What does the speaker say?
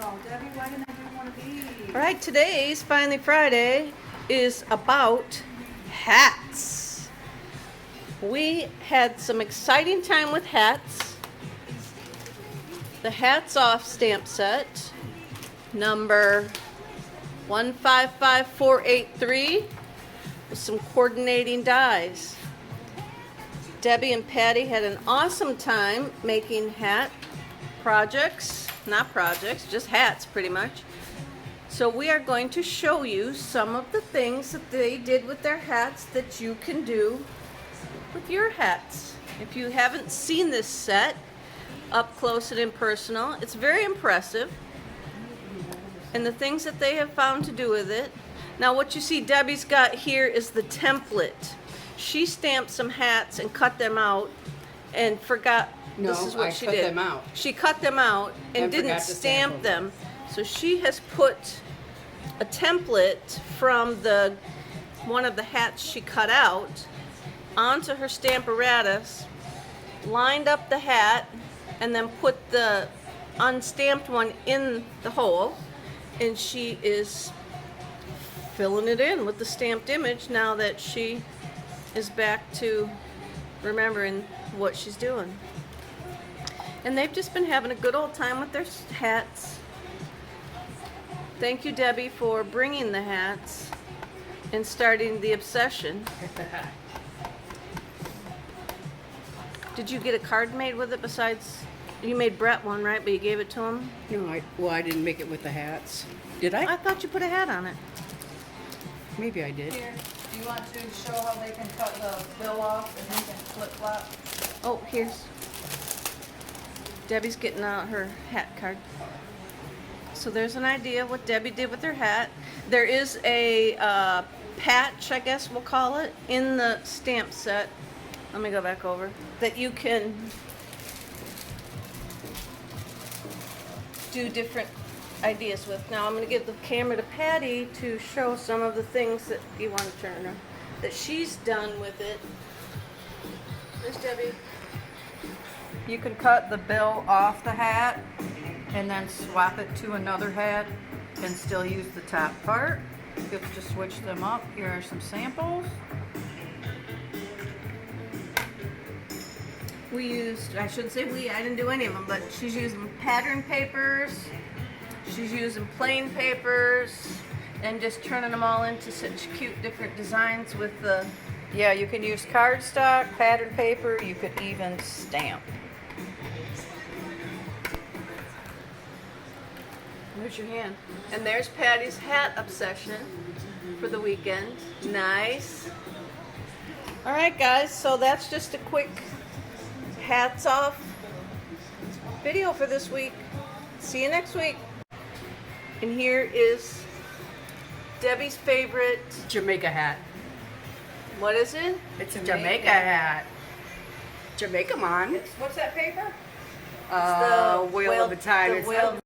Oh, Debbie, why didn't I do one of these? All right, today's Finally Friday is about hats. We had some exciting time with hats. The Hats Off stamp set, number 155483, with some coordinating dies. Debbie and Patty had an awesome time making hat projects, not projects, just hats pretty much. So we are going to show you some of the things that they did with their hats that you can do with your hats. If you haven't seen this set up close and personal, it's very impressive. And the things that they have found to do with it. Now what you see Debbie's got here is the template. She stamped some hats and cut them out and forgot. No, this is what I she cut did. them out. She cut them out and didn't forgot to stamp sample them. So she has put a template from one of the hats she cut out onto her stamparatus, lined up the hat, and then put the unstamped one in the hole, and she is filling it in with the stamped image now that she is back to remembering what she's doing. And they've just been having a good old time with their hats. Thank you, Debbie, for bringing the hats and starting the obsession. Did you get a card made with it besides, you made Brett one, right? But you gave it to him? No, I didn't make it with the hats. Did I? I thought you put a hat on it. Maybe I did. Here, do you want to show how they can cut the bill off and they can flip flop? Oh, here's Debbie's getting out her hat card. So there's an idea of what Debbie did with her hat. There is a patch, I guess we'll call it, in the stamp set. Let me go back over. That you can do different ideas with. Now I'm going to give the camera to Patty to show some of the things that you want to turn her, that she's done with it. There's Debbie. You can cut the bill off the hat and then swap it to another hat and still use the top part. You have to switch them up. Here are some samples. We used, I shouldn't say we, I didn't do any of them, but she's using pattern papers, she's using plain papers, and just turning them all into such cute different designs with the... Yeah, you can use cardstock, pattern paper, you could even stamp. There's your hand. And there's Patty's hat obsession for the weekend. Nice. Alright guys, so that's just a quick hats off video for this week. See you next week. And here is Debbie's favorite Jamaica hat. What is it? It's a Jamaica hat. Jamaica man. What's that paper? Whale of a time. The It's whale